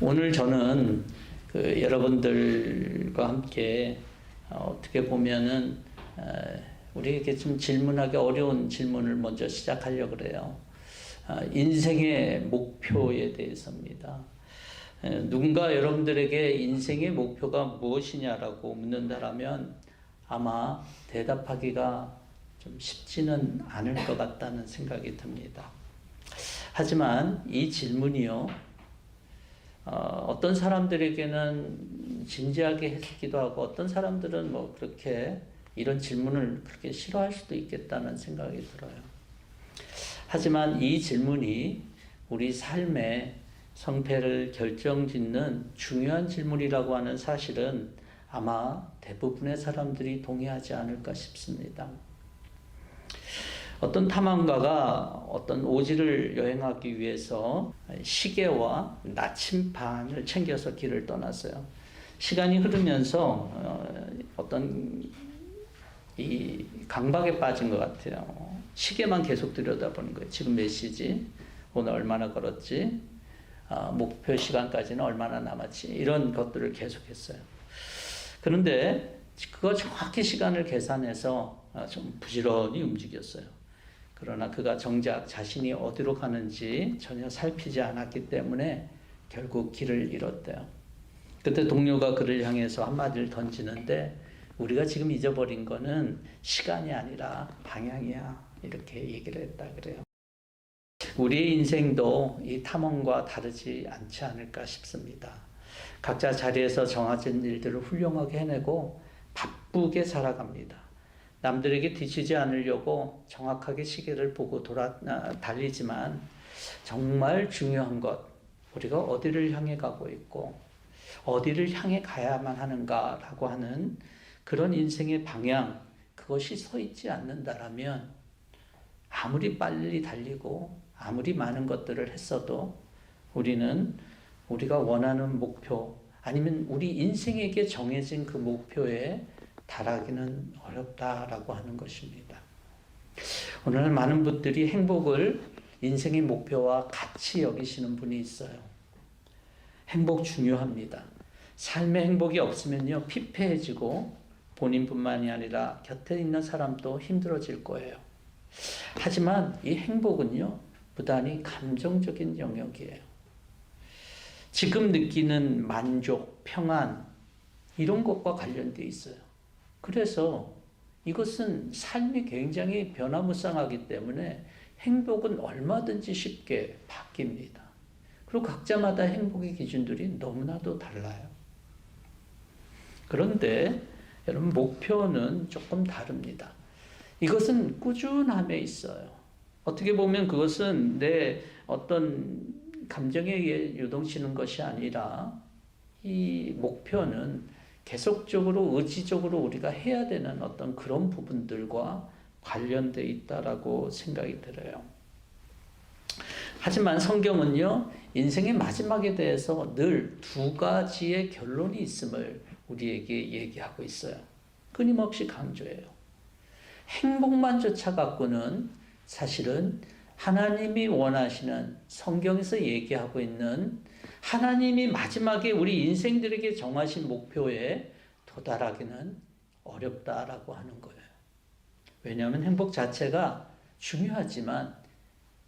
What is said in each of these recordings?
오늘 저는 여러분들과 함께 어떻게 보면은 우리에게 좀 질문하기 어려운 질문을 먼저 시작하려고 그래요. 인생의 목표에 대해서입니다. 누군가 여러분들에게 인생의 목표가 무엇이냐라고 묻는다라면 아마 대답하기가 좀 쉽지는 않을 것 같다는 생각이 듭니다. 하지만 이 질문이요, 어떤 사람들에게는 진지하게 했기도 하고 어떤 사람들은 뭐 그렇게 이런 질문을 그렇게 싫어할 수도 있겠다는 생각이 들어요. 하지만 이 질문이 우리 삶의 성패를 결정짓는 중요한 질문이라고 하는 사실은 아마 대부분의 사람들이 동의하지 않을까 싶습니다. 어떤 탐험가가 어떤 오지를 여행하기 위해서 시계와 나침반을 챙겨서 길을 떠났어요. 시간이 흐르면서 어떤 이 강박에 빠진 것 같아요. 시계만 계속 들여다보는 거예요. 지금 몇 시지? 오늘 얼마나 걸었지? 목표 시간까지는 얼마나 남았지? 이런 것들을 계속했어요. 그런데 그거 정확히 시간을 계산해서 좀 부지런히 움직였어요. 그러나 그가 정작 자신이 어디로 가는지 전혀 살피지 않았기 때문에 결국 길을 잃었대요. 그때 동료가 그를 향해서 한마디를 던지는데 우리가 지금 잊어버린 거는 시간이 아니라 방향이야. 이렇게 얘기를 했다 그래요. 우리의 인생도 이 탐험과 다르지 않지 않을까 싶습니다. 각자 자리에서 정해진 일들을 훌륭하게 해내고 바쁘게 살아갑니다. 남들에게 뒤지지 않으려고 정확하게 시계를 보고 달리지만 정말 중요한 것, 우리가 어디를 향해 가고 있고 어디를 향해 가야만 하는가라고 하는 그런 인생의 방향, 그것이 서 있지 않는다라면 아무리 빨리 달리고 아무리 많은 것들을 했어도 우리는 우리가 원하는 목표 아니면 우리 인생에게 정해진 그 목표에 달하기는 어렵다라고 하는 것입니다. 오늘 많은 분들이 행복을 인생의 목표와 같이 여기시는 분이 있어요. 행복 중요합니다. 삶의 행복이 없으면요, 피폐해지고 본인뿐만이 아니라 곁에 있는 사람도 힘들어질 거예요. 하지만 이 행복은요, 무단히 감정적인 영역이에요. 지금 느끼는 만족, 평안, 이런 것과 관련되어 있어요. 그래서 이것은 삶이 굉장히 변화무쌍하기 때문에 행복은 얼마든지 쉽게 바뀝니다. 그리고 각자마다 행복의 기준들이 너무나도 달라요. 그런데 여러분, 목표는 조금 다릅니다. 이것은 꾸준함에 있어요. 어떻게 보면 그것은 내 어떤 감정에 의해 요동치는 것이 아니라 이 목표는 계속적으로 의지적으로 우리가 해야 되는 어떤 그런 부분들과 관련되어 있다라고 생각이 들어요. 하지만 성경은요, 인생의 마지막에 대해서 늘 두 가지의 결론이 있음을 우리에게 얘기하고 있어요. 끊임없이 강조해요. 행복만 쫓아갖고는 사실은 하나님이 원하시는, 성경에서 얘기하고 있는 하나님이 마지막에 우리 인생들에게 정하신 목표에 도달하기는 어렵다라고 하는 거예요. 왜냐하면 행복 자체가 중요하지만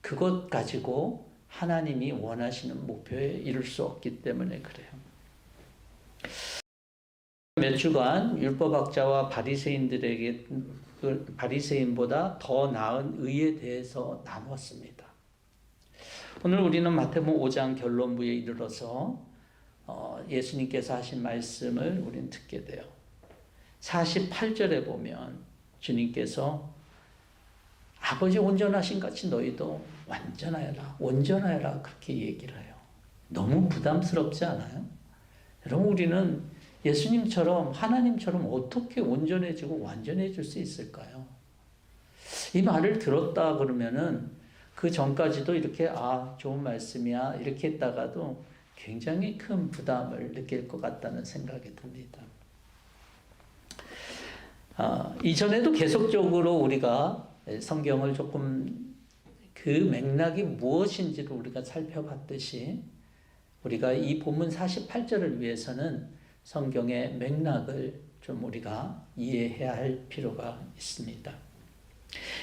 그것 가지고 하나님이 원하시는 목표에 이룰 수 없기 때문에 그래요. 몇 주간 율법학자와 바리새인보다 더 나은 의에 대해서 나누었습니다. 오늘 우리는 마태복음 5장 결론부에 이르러서 예수님께서 하신 말씀을 우리는 듣게 돼요. 48절에 보면 주님께서 아버지 온전하신 같이 너희도 온전하여라 그렇게 얘기를 해요. 너무 부담스럽지 않아요? 여러분, 우리는 예수님처럼 하나님처럼 어떻게 온전해지고 완전해질 수 있을까요? 이 말을 들었다 그러면은 그 전까지도 이렇게 좋은 말씀이야 이렇게 했다가도 굉장히 큰 부담을 느낄 것 같다는 생각이 듭니다. 이전에도 계속적으로 우리가 성경을 조금 그 맥락이 무엇인지를 우리가 살펴봤듯이 우리가 이 본문 48절을 위해서는 성경의 맥락을 좀 우리가 이해해야 할 필요가 있습니다.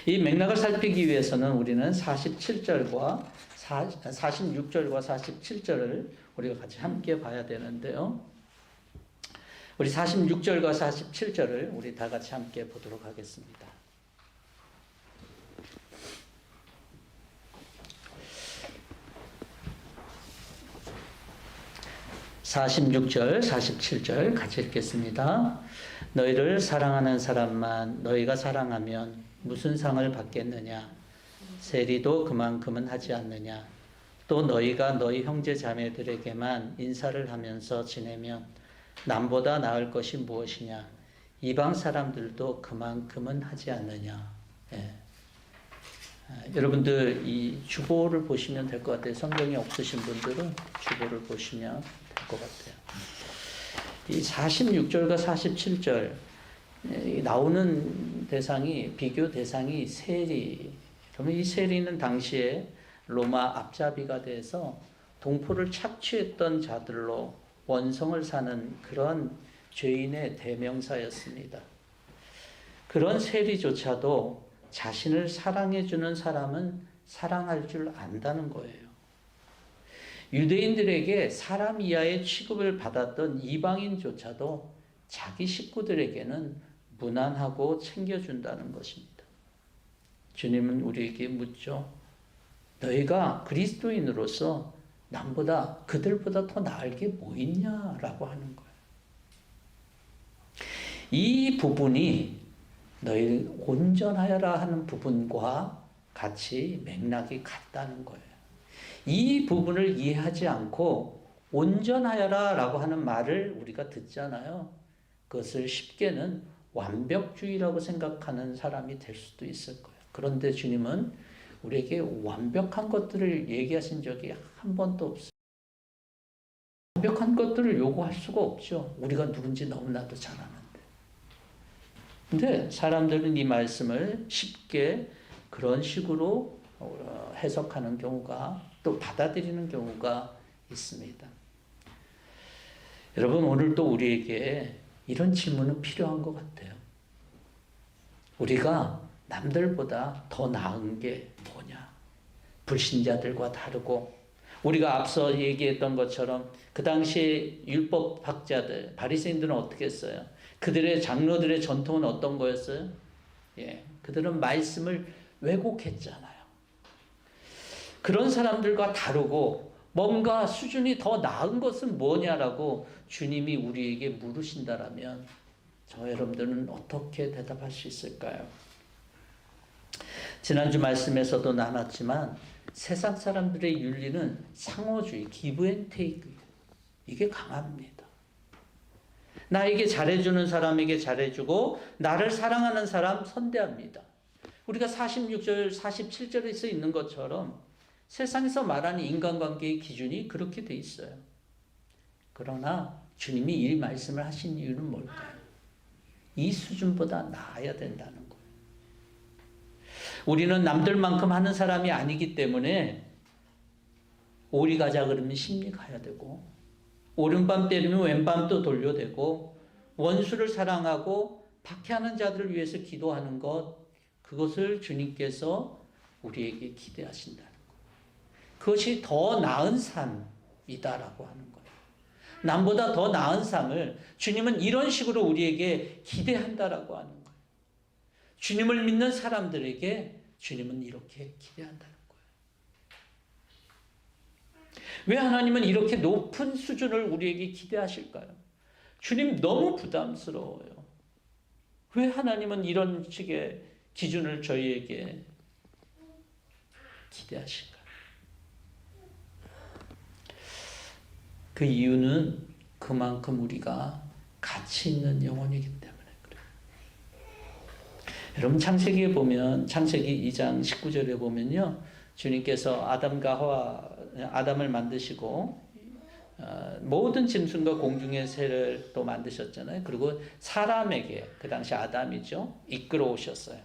이 맥락을 살피기 위해서는 우리는 46절과 47절을 우리가 같이 함께 봐야 되는데요. 우리 46절과 47절을 우리 다 같이 함께 보도록 하겠습니다. 46절, 47절 같이 읽겠습니다. 너희를 사랑하는 사람만 너희가 사랑하면 무슨 상을 받겠느냐? 세리도 그만큼은 하지 않느냐? 또 너희가 너희 형제 자매들에게만 인사를 하면서 지내면 남보다 나을 것이 무엇이냐? 이방 사람들도 그만큼은 하지 않느냐? 예. 여러분들 이 주보를 보시면 될 것 같아요. 성경이 없으신 분들은 주보를 보시면 될 것 같아요. 이 46절과 47절 나오는 대상이 비교 대상이 세리. 그러면 이 세리는 당시에 로마 앞잡이가 돼서 동포를 착취했던 자들로 원성을 사는 그런 죄인의 대명사였습니다. 그런 세리조차도 자신을 사랑해주는 사람은 사랑할 줄 안다는 거예요. 유대인들에게 사람 이하의 취급을 받았던 이방인조차도 자기 식구들에게는 무난하고 챙겨준다는 것입니다. 주님은 우리에게 묻죠. 너희가 그리스도인으로서 남보다 그들보다 더 나을 게 뭐 있냐라고 하는 거예요. 이 부분이 너희 온전하여라 하는 부분과 같이 맥락이 같다는 거예요. 이 부분을 이해하지 않고 온전하여라 라고 하는 말을 우리가 듣잖아요. 그것을 쉽게는 완벽주의라고 생각하는 사람이 될 수도 있을 거예요. 그런데 주님은 우리에게 완벽한 것들을 얘기하신 적이 한 번도 없어요. 완벽한 것들을 요구할 수가 없죠. 우리가 누군지 너무나도 잘 아는데. 근데 사람들은 이 말씀을 쉽게 그런 식으로 해석하는 경우가 또 받아들이는 경우가 있습니다. 여러분 오늘 또 우리에게 이런 질문은 필요한 것 같아요. 우리가 남들보다 더 나은 게 뭐냐? 불신자들과 다르고 우리가 앞서 얘기했던 것처럼 그 당시에 율법학자들 바리새인들은 어떻게 했어요? 그들의 장로들의 전통은 어떤 거였어요? 예, 그들은 말씀을 왜곡했잖아요. 그런 사람들과 다르고 뭔가 수준이 더 나은 것은 뭐냐라고 주님이 우리에게 물으신다라면 저 여러분들은 어떻게 대답할 수 있을까요? 지난주 말씀에서도 나눴지만 세상 사람들의 윤리는 상호주의, 기브 앤 테이크 이게 강합니다. 나에게 잘해주는 사람에게 잘해주고 나를 사랑하는 사람 선대합니다. 우리가 46절, 47절에 써 있는 것처럼 세상에서 말하는 인간관계의 기준이 그렇게 돼 있어요. 그러나 주님이 이 말씀을 하신 이유는 뭘까요? 이 수준보다 나아야 된다는 거예요. 우리는 남들만큼 하는 사람이 아니기 때문에 오리 가자 그러면 심리 가야 되고 오른밤 때리면 왼밤 또 돌려대고 원수를 사랑하고 박해하는 자들을 위해서 기도하는 것 그것을 주님께서 우리에게 기대하신다는 거예요. 그것이 더 나은 삶이다라고 하는 거예요. 남보다 더 나은 삶을 주님은 이런 식으로 우리에게 기대한다라고 하는 거예요. 주님을 믿는 사람들에게 주님은 이렇게 기대한다는 거예요. 왜 하나님은 이렇게 높은 수준을 우리에게 기대하실까요? 주님 너무 부담스러워요. 왜 하나님은 이런 식의 기준을 저희에게 기대하실까요? 그 이유는 그만큼 우리가 가치 있는 영혼이기 때문에 그래요. 여러분 창세기에 보면 창세기 2장 19절에 보면요. 주님께서 아담을 만드시고 모든 짐승과 공중의 새를 또 만드셨잖아요. 그리고 사람에게 그 당시 아담이죠. 이끌어 오셨어요.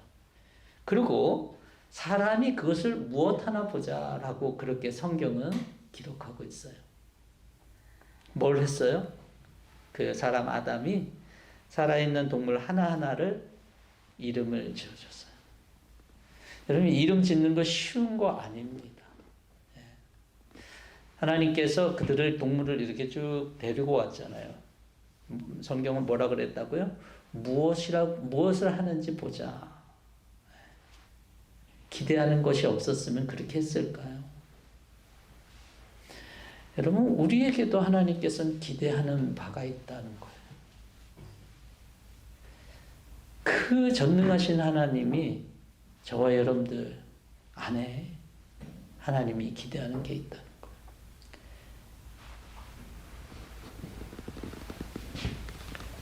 그리고 사람이 그것을 무엇 하나 보자라고 그렇게 성경은 기록하고 있어요. 뭘 했어요? 그 사람 아담이 살아있는 동물 하나하나를 이름을 지어줬어요. 여러분, 이름 짓는 거 쉬운 거 아닙니다. 하나님께서 그들을, 동물을 이렇게 쭉 데리고 왔잖아요. 성경은 뭐라 그랬다고요? 무엇을 하는지 보자. 기대하는 것이 없었으면 그렇게 했을까요? 여러분, 우리에게도 하나님께서는 기대하는 바가 있다는 거예요. 그 전능하신 하나님이 저와 여러분들 안에 하나님이 기대하는 게 있다는 거예요.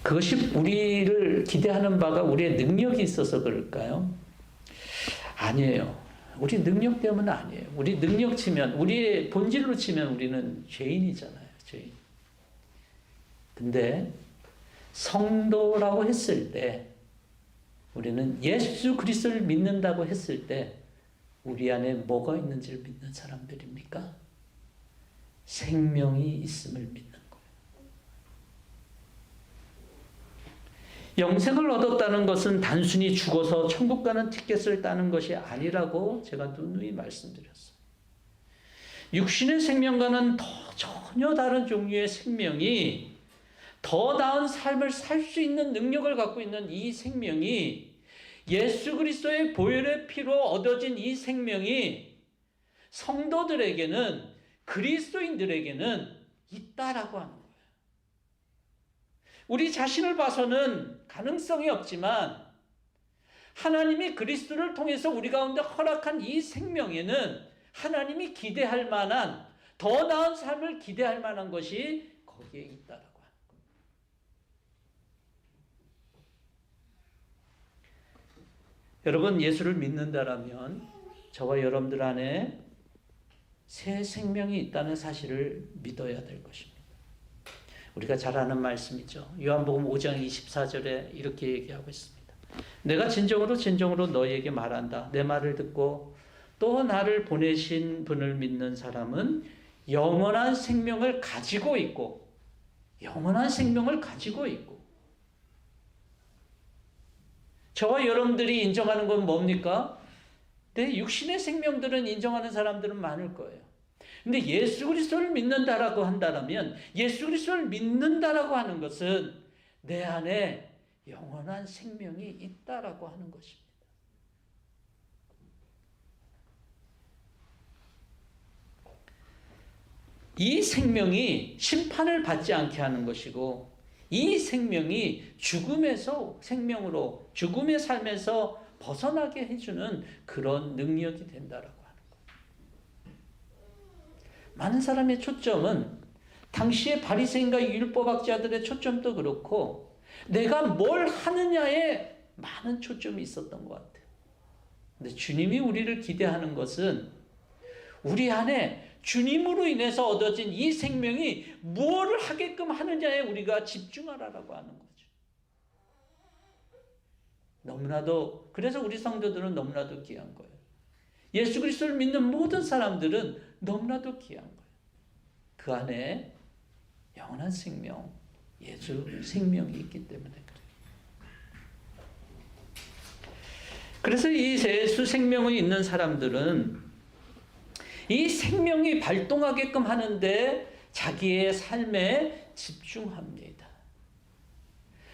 그것이 우리를 기대하는 바가 우리의 능력이 있어서 그럴까요? 아니에요. 우리 능력 때문은 아니에요. 우리 능력 치면, 우리의 본질로 치면 우리는 죄인이잖아요. 죄인. 근데 성도라고 했을 때, 우리는 예수 그리스도를 믿는다고 했을 때 우리 안에 뭐가 있는지를 믿는 사람들입니까? 생명이 있음을 믿는 거예요. 영생을 얻었다는 것은 단순히 죽어서 천국 가는 티켓을 따는 것이 아니라고 제가 누누이 말씀드렸어요. 육신의 생명과는 전혀 다른 종류의 생명이, 더 나은 삶을 살 수 있는 능력을 갖고 있는 이 생명이, 예수 그리스도의 보혈의 피로 얻어진 이 생명이 성도들에게는, 그리스도인들에게는 있다라고 하는 거예요. 우리 자신을 봐서는 가능성이 없지만 하나님이 그리스도를 통해서 우리 가운데 허락한 이 생명에는 하나님이 기대할 만한, 더 나은 삶을 기대할 만한 것이 거기에 있다라고 하는 거예요. 여러분, 예수를 믿는다라면 저와 여러분들 안에 새 생명이 있다는 사실을 믿어야 될 것입니다. 우리가 잘 아는 말씀이죠. 요한복음 5장 24절에 이렇게 얘기하고 있습니다. 내가 진정으로 너희에게 말한다. 내 말을 듣고 또 나를 보내신 분을 믿는 사람은 영원한 생명을 가지고 있고, 영원한 생명을 가지고 있고. 저와 여러분들이 인정하는 건 뭡니까? 내 육신의 생명들은 인정하는 사람들은 많을 거예요. 근데 예수 그리스도를 믿는다라고 한다면, 예수 그리스도를 믿는다라고 하는 것은 내 안에 영원한 생명이 있다라고 하는 것입니다. 이 생명이 심판을 받지 않게 하는 것이고, 이 생명이 죽음에서 생명으로, 죽음의 삶에서 벗어나게 해주는 그런 능력이 된다라고 하는 거예요. 많은 사람의 초점은, 당시의 바리새인과 율법학자들의 초점도 그렇고 내가 뭘 하느냐에 많은 초점이 있었던 것 같아요. 근데 주님이 우리를 기대하는 것은 우리 안에 주님으로 인해서 얻어진 이 생명이 무엇을 하게끔 하느냐에 우리가 집중하라고 하는 거죠. 너무나도, 그래서 우리 성도들은 너무나도 귀한 거예요. 예수 그리스도를 믿는 모든 사람들은 너무나도 귀한 거예요. 그 안에 영원한 생명, 예수 생명이 있기 때문에 그래요. 그래서 이 예수 생명이 있는 사람들은 이 생명이 발동하게끔 하는데 자기의 삶에 집중합니다.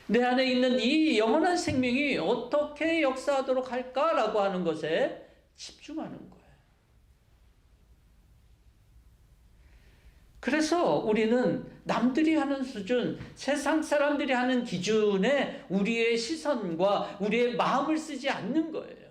내 안에 있는 이 영원한 생명이 어떻게 역사하도록 할까라고 하는 것에 집중하는 거예요. 그래서 우리는 남들이 하는 수준, 세상 사람들이 하는 기준에 우리의 시선과 우리의 마음을 쓰지 않는 거예요.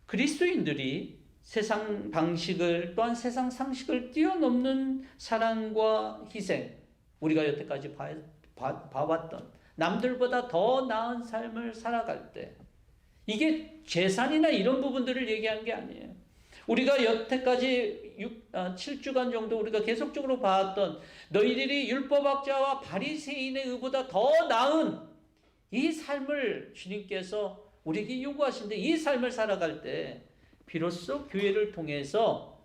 그리스도인들이 세상 방식을, 또한 세상 상식을 뛰어넘는 사랑과 희생, 우리가 여태까지 봐왔던 남들보다 더 나은 삶을 살아갈 때, 이게 재산이나 이런 부분들을 얘기한 게 아니에요. 우리가 여태까지 7주간 정도 우리가 계속적으로 봐왔던 너희들이 율법학자와 바리새인의 의보다 더 나은 이 삶을 주님께서 우리에게 요구하신데, 이 삶을 살아갈 때 비로소 교회를 통해서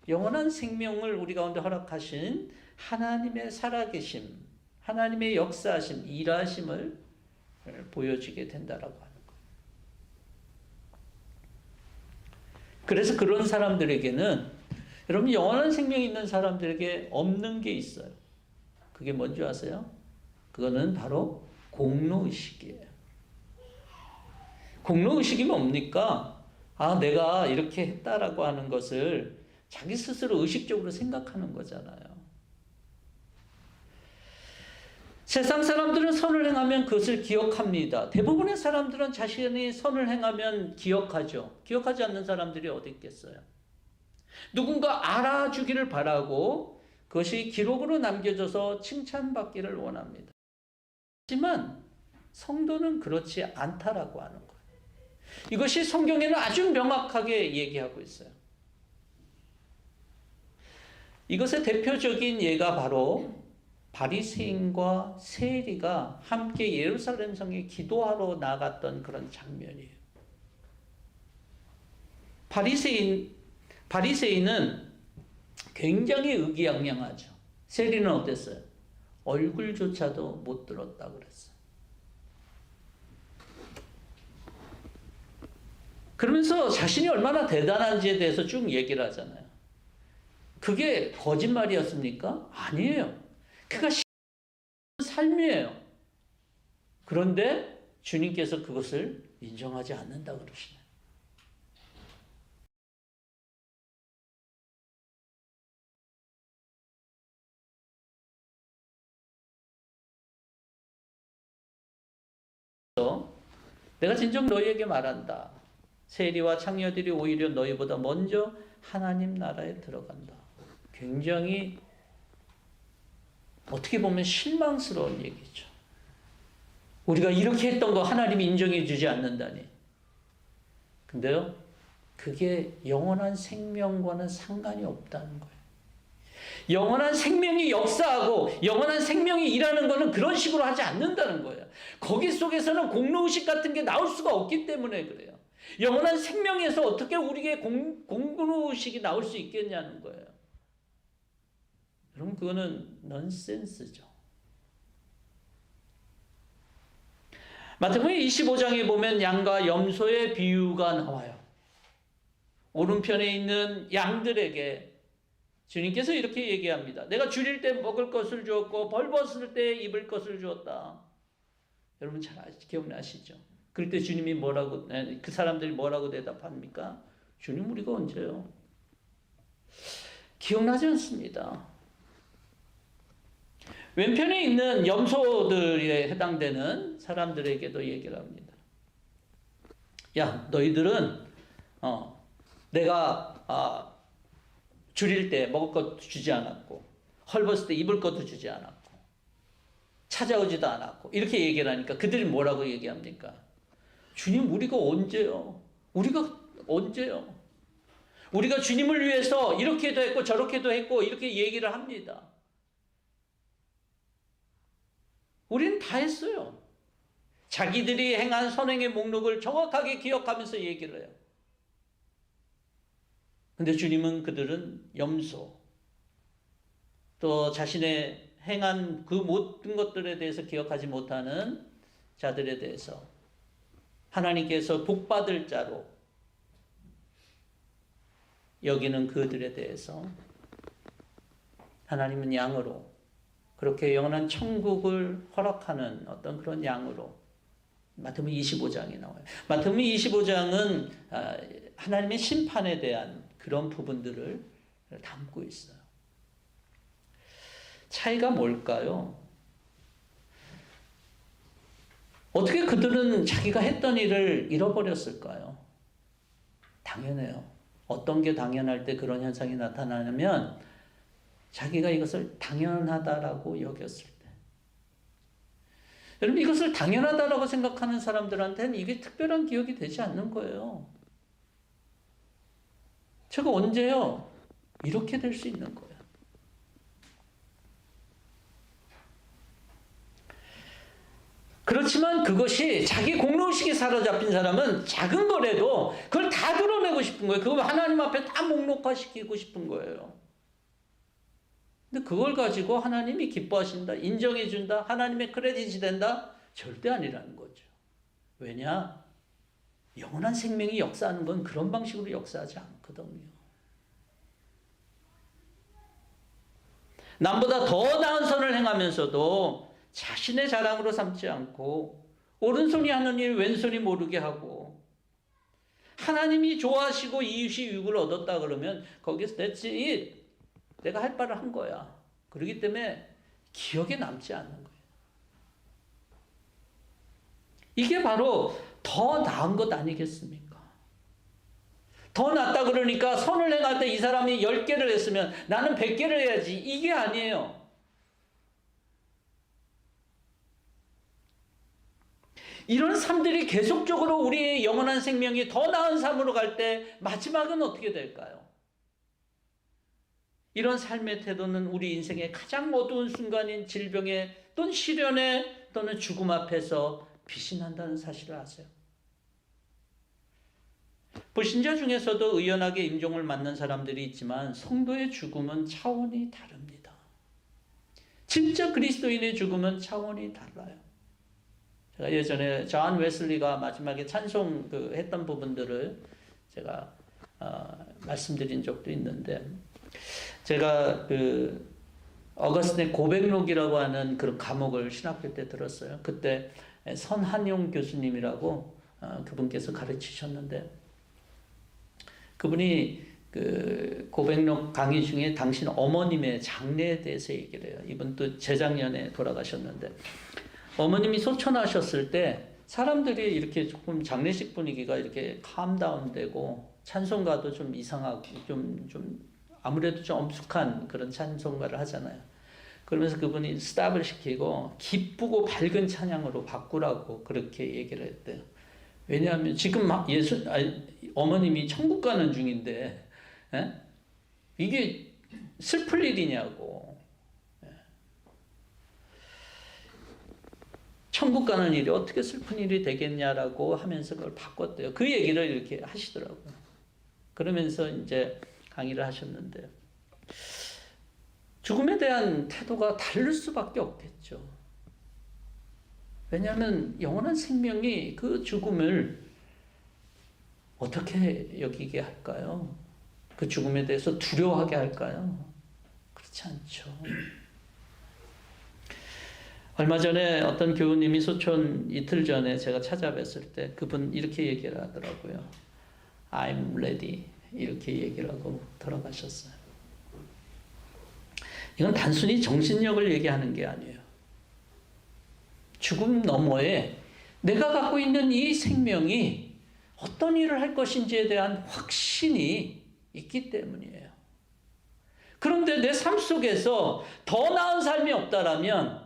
영원한 생명을 우리 가운데 허락하신 하나님의 살아계심, 하나님의 역사하심, 일하심을 보여주게 된다라고 하는 거예요. 그래서 그런 사람들에게는, 여러분, 영원한 생명이 있는 사람들에게 없는 게 있어요. 그게 뭔지 아세요? 그거는 바로 공로의식이에요. 공로의식이 뭡니까? 아, 내가 이렇게 했다라고 하는 것을 자기 스스로 의식적으로 생각하는 거잖아요. 세상 사람들은 선을 행하면 그것을 기억합니다. 대부분의 사람들은 자신이 선을 행하면 기억하죠. 기억하지 않는 사람들이 어디 있겠어요? 누군가 알아주기를 바라고 그것이 기록으로 남겨져서 칭찬받기를 원합니다. 하지만 성도는 그렇지 않다라고 하는 거예요. 이것이 성경에는 아주 명확하게 얘기하고 있어요. 이것의 대표적인 예가 바로 바리새인과 세리가 함께 예루살렘 성에 기도하러 나갔던 그런 장면이에요. 바리새인은 굉장히 의기양양하죠. 세리는 어땠어요? 얼굴조차도 못 들었다고 그랬어요. 그러면서 자신이 얼마나 대단한지에 대해서 쭉 얘기를 하잖아요. 그게 거짓말이었습니까? 아니에요. 그가 삶이에요. 그런데 주님께서 그것을 인정하지 않는다 그러시네요. 내가 진정 너희에게 말한다. 세리와 창녀들이 오히려 너희보다 먼저 하나님 나라에 들어간다. 굉장히 어떻게 보면 실망스러운 얘기죠. 우리가 이렇게 했던 거 하나님이 인정해 주지 않는다니. 근데요, 그게 영원한 생명과는 상관이 없다는 거예요. 영원한 생명이 역사하고 영원한 생명이 일하는 거는 그런 식으로 하지 않는다는 거예요. 거기 속에서는 공로의식 같은 게 나올 수가 없기 때문에 그래요. 영원한 생명에서 어떻게 우리에게 공로의식이 나올 수 있겠냐는 거예요. 여러분, 그거는 넌센스죠. 마태복음 25장에 보면 양과 염소의 비유가 나와요. 오른편에 있는 양들에게 주님께서 이렇게 얘기합니다. 내가 줄일 때 먹을 것을 주었고 벌벗을 때 입을 것을 주었다. 여러분 잘 기억나시죠? 그럴 때 주님이 뭐라고, 그 사람들이 뭐라고 대답합니까? 주님, 우리가 언제요? 기억나지 않습니다. 왼편에 있는 염소들에 해당되는 사람들에게도 얘기를 합니다. 야, 너희들은 내가 줄일 때 먹을 것도 주지 않았고 헐벗을 때 입을 것도 주지 않았고 찾아오지도 않았고 이렇게 얘기를 하니까 그들이 뭐라고 얘기합니까? 주님, 우리가 언제요? 우리가 언제요? 우리가 주님을 위해서 이렇게도 했고 저렇게도 했고 이렇게 얘기를 합니다. 우리는 다 했어요. 자기들이 행한 선행의 목록을 정확하게 기억하면서 얘기를 해요. 근데 주님은 그들은 염소, 또 자신의 행한 그 모든 것들에 대해서 기억하지 못하는 자들에 대해서 하나님께서 복받을 자로 여기는 그들에 대해서 하나님은 양으로, 그렇게 영원한 천국을 허락하는 어떤 그런 양으로 마태복음 25장이 나와요. 마태복음 25장은 하나님의 심판에 대한 그런 부분들을 담고 있어요. 차이가 뭘까요? 어떻게 그들은 자기가 했던 일을 잃어버렸을까요? 당연해요. 어떤 게 당연할 때 그런 현상이 나타나냐면 자기가 이것을 당연하다라고 여겼을 때. 여러분, 이것을 당연하다라고 생각하는 사람들한테는 이게 특별한 기억이 되지 않는 거예요. 제가 언제요? 이렇게 될 수 있는 거예요. 그렇지만 그것이 자기 공로의식이 사로잡힌 사람은 작은 거라도 그걸 다 드러내고 싶은 거예요. 그걸 하나님 앞에 다 목록화시키고 싶은 거예요. 근데 그걸 가지고 하나님이 기뻐하신다, 인정해준다, 하나님의 크레딧이 된다? 절대 아니라는 거죠. 왜냐? 영원한 생명이 역사하는 건 그런 방식으로 역사하지 않거든요. 남보다 더 나은 선을 행하면서도 자신의 자랑으로 삼지 않고 오른손이 하는 일 왼손이 모르게 하고 하나님이 좋아하시고 이웃이 유익을 얻었다 그러면 거기서 that's it. 내가 할 바를 한 거야. 그렇기 때문에 기억에 남지 않는 거예요. 이게 바로 더 나은 것 아니겠습니까? 더 낫다 그러니까 선을 행할 때 이 사람이 10개를 했으면 나는 100개를 해야지. 이게 아니에요. 이런 삶들이 계속적으로 우리의 영원한 생명이 더 나은 삶으로 갈 때 마지막은 어떻게 될까요? 이런 삶의 태도는 우리 인생의 가장 어두운 순간인 질병에 또는 시련에 또는 죽음 앞에서 빛이 난다는 사실을 아세요? 불신자 중에서도 의연하게 임종을 맞는 사람들이 있지만 성도의 죽음은 차원이 다릅니다. 진짜 그리스도인의 죽음은 차원이 달라요. 제가 예전에 존 웨슬리가 마지막에 찬송 했던 부분들을 제가 말씀드린 적도 있는데, 제가 어거스틴의 고백록이라고 하는 그런 과목을 신학교 때 들었어요. 그때 선한용 교수님이라고 그분께서 가르치셨는데, 그분이 고백록 강의 중에 당신 어머님의 장례에 대해서 얘기를 해요. 이분도 재작년에 돌아가셨는데, 어머님이 소천하셨을 때 사람들이 이렇게 조금 장례식 분위기가 이렇게 캄다운되고 찬송가도 좀 이상하고 좀 아무래도 좀 엄숙한 그런 찬송가를 하잖아요. 그러면서 그분이 스탑을 시키고 기쁘고 밝은 찬양으로 바꾸라고 그렇게 얘기를 했대요. 왜냐하면 지금 막 어머님이 천국 가는 중인데, 이게 슬플 일이냐고. 천국 가는 일이 어떻게 슬픈 일이 되겠냐라고 하면서 그걸 바꿨대요. 그 얘기를 이렇게 하시더라고요. 그러면서 이제 강의를 하셨는데, 죽음에 대한 태도가 다를 수밖에 없겠죠. 왜냐하면 영원한 생명이 그 죽음을 어떻게 여기게 할까요? 그 죽음에 대해서 두려워하게 할까요? 그렇지 않죠. 얼마 전에 어떤 교우님이 소촌 이틀 전에 제가 찾아뵀을 때 그분 이렇게 얘기를 하더라고요. I'm ready. 이렇게 얘기를 하고 돌아가셨어요. 이건 단순히 정신력을 얘기하는 게 아니에요. 죽음 너머에 내가 갖고 있는 이 생명이 어떤 일을 할 것인지에 대한 확신이 있기 때문이에요. 그런데 내 삶 속에서 더 나은 삶이 없다라면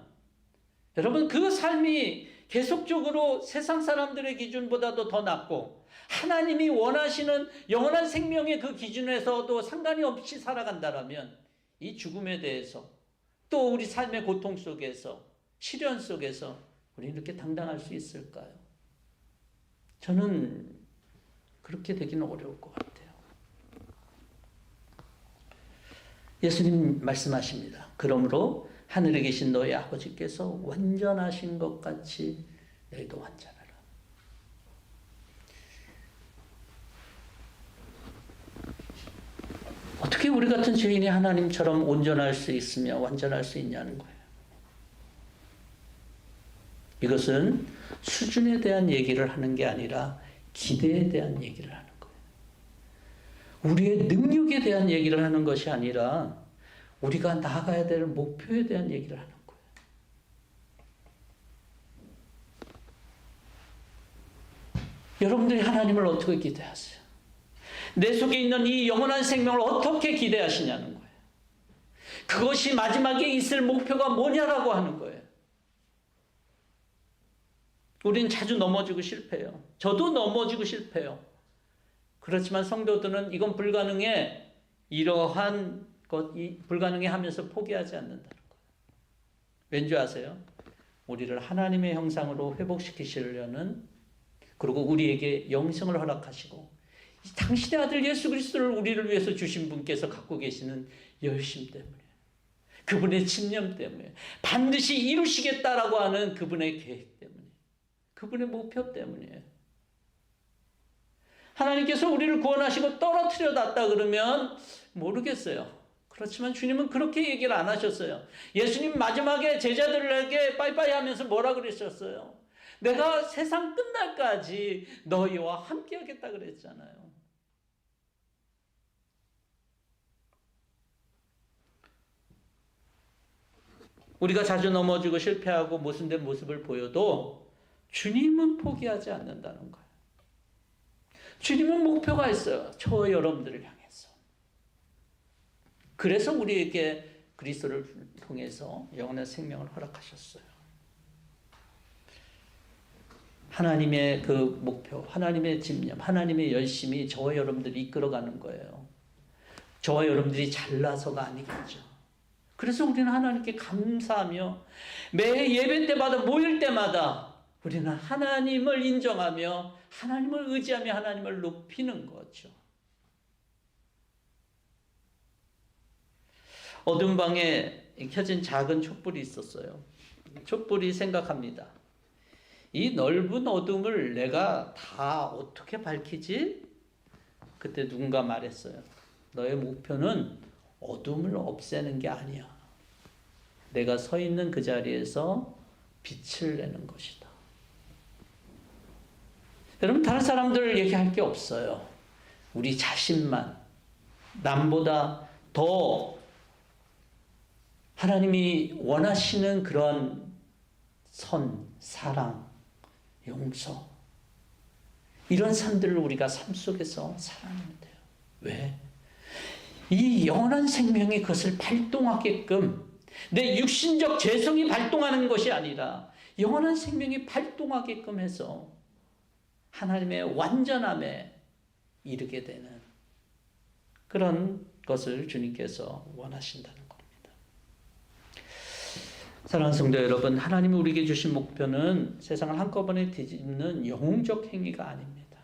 여러분, 그 삶이 계속적으로 세상 사람들의 기준보다도 더 낫고 하나님이 원하시는 영원한 생명의 그 기준에서도 상관이 없이 살아간다라면 이 죽음에 대해서 또 우리 삶의 고통 속에서 시련 속에서 우리는 이렇게 당당할 수 있을까요? 저는 그렇게 되기는 어려울 것 같아요. 예수님 말씀하십니다. 그러므로 하늘에 계신 너희 아버지께서 완전하신 것 같이 너희도 완전하라. 어떻게 우리 같은 죄인이 하나님처럼 온전할 수 있으며 완전할 수 있냐는 거예요. 이것은 수준에 대한 얘기를 하는 게 아니라 기대에 대한 얘기를 하는 거예요. 우리의 능력에 대한 얘기를 하는 것이 아니라 우리가 나아가야 될 목표에 대한 얘기를 하는 거예요. 여러분들이 하나님을 어떻게 기대하세요? 내 속에 있는 이 영원한 생명을 어떻게 기대하시냐는 거예요. 그것이 마지막에 있을 목표가 뭐냐라고 하는 거예요. 우리는 자주 넘어지고 실패해요. 저도 넘어지고 실패해요. 그렇지만 성도들은 이건 불가능해. 이러한 불가능해 하면서 포기하지 않는다는 거예요. 왠지 아세요? 우리를 하나님의 형상으로 회복시키시려는, 그리고 우리에게 영생을 허락하시고 당신의 아들 예수 그리스도를 우리를 위해서 주신 분께서 갖고 계시는 열심 때문에, 그분의 집념 때문에, 반드시 이루시겠다라고 하는 그분의 계획 때문에, 그분의 목표 때문에. 하나님께서 우리를 구원하시고 떨어뜨려 놨다 그러면 모르겠어요. 그렇지만 주님은 그렇게 얘기를 안 하셨어요. 예수님 마지막에 제자들에게 빠이빠이 하면서 뭐라 그러셨어요? 내가 세상 끝날까지 너희와 함께 하겠다 그랬잖아요. 우리가 자주 넘어지고 실패하고 모순된 모습을 보여도 주님은 포기하지 않는다는 거예요. 주님은 목표가 있어요. 저 여러분들을 향해서. 그래서 우리에게 그리스도를 통해서 영원한 생명을 허락하셨어요. 하나님의 그 목표, 하나님의 집념, 하나님의 열심이 저와 여러분들이 이끌어가는 거예요. 저와 여러분들이 잘나서가 아니겠죠. 그래서 우리는 하나님께 감사하며 매 예배 때마다, 모일 때마다 우리는 하나님을 인정하며 하나님을 의지하며 하나님을 높이는 거죠. 어두운 방에 켜진 작은 촛불이 있었어요. 촛불이 생각합니다. 이 넓은 어둠을 내가 다 어떻게 밝히지? 그때 누군가 말했어요. 너의 목표는 어둠을 없애는 게 아니야. 내가 서 있는 그 자리에서 빛을 내는 것이다. 여러분, 다른 사람들 얘기할 게 없어요. 우리 자신만, 남보다 더 하나님이 원하시는 그런 선, 사랑, 용서, 이런 삶들을 우리가 삶 속에서 살아내면 돼요. 왜? 이 영원한 생명이 그것을 발동하게끔, 내 육신적 죄성이 발동하는 것이 아니라 영원한 생명이 발동하게끔 해서 하나님의 완전함에 이르게 되는 그런 것을 주님께서 원하신다는 겁니다. 사랑하는 성도 여러분, 하나님이 우리에게 주신 목표는 세상을 한꺼번에 뒤집는 영웅적 행위가 아닙니다.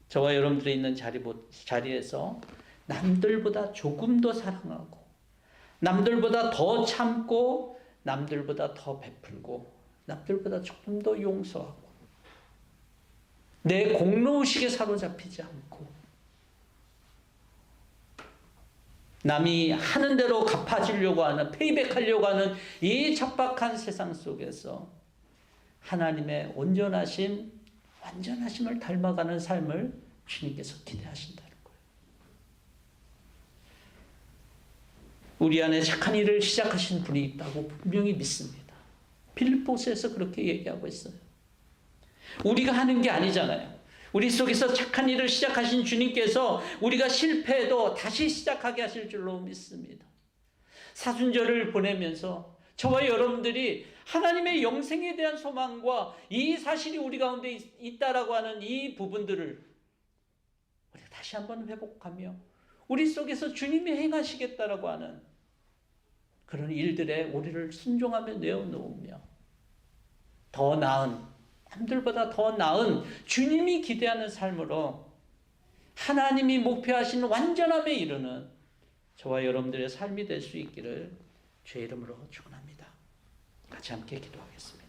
저와 여러분들이 있는 자리에서 남들보다 조금 더 사랑하고, 남들보다 더 참고, 남들보다 더 베풀고, 남들보다 조금 더 용서하고, 내 공로의식에 사로잡히지 않고, 남이 하는 대로 갚아주려고 하는, 페이백하려고 하는 이 척박한 세상 속에서 하나님의 온전하심, 완전하심을 닮아가는 삶을 주님께서 기대하신다는 거예요. 우리 안에 착한 일을 시작하신 분이 있다고 분명히 믿습니다. 빌립보서에서 그렇게 얘기하고 있어요. 우리가 하는 게 아니잖아요. 우리 속에서 착한 일을 시작하신 주님께서 우리가 실패해도 다시 시작하게 하실 줄로 믿습니다. 사순절을 보내면서 저와 여러분들이 하나님의 영생에 대한 소망과 이 사실이 우리 가운데 있다라고 하는 이 부분들을 우리가 다시 한번 회복하며 우리 속에서 주님이 행하시겠다라고 하는 그런 일들에 우리를 순종하며 내어놓으며 더 나은, 남들보다 더 나은 주님이 기대하는 삶으로 하나님이 목표하신 완전함에 이르는 저와 여러분들의 삶이 될 수 있기를 주의 이름으로 축원합니다. 같이 함께 기도하겠습니다.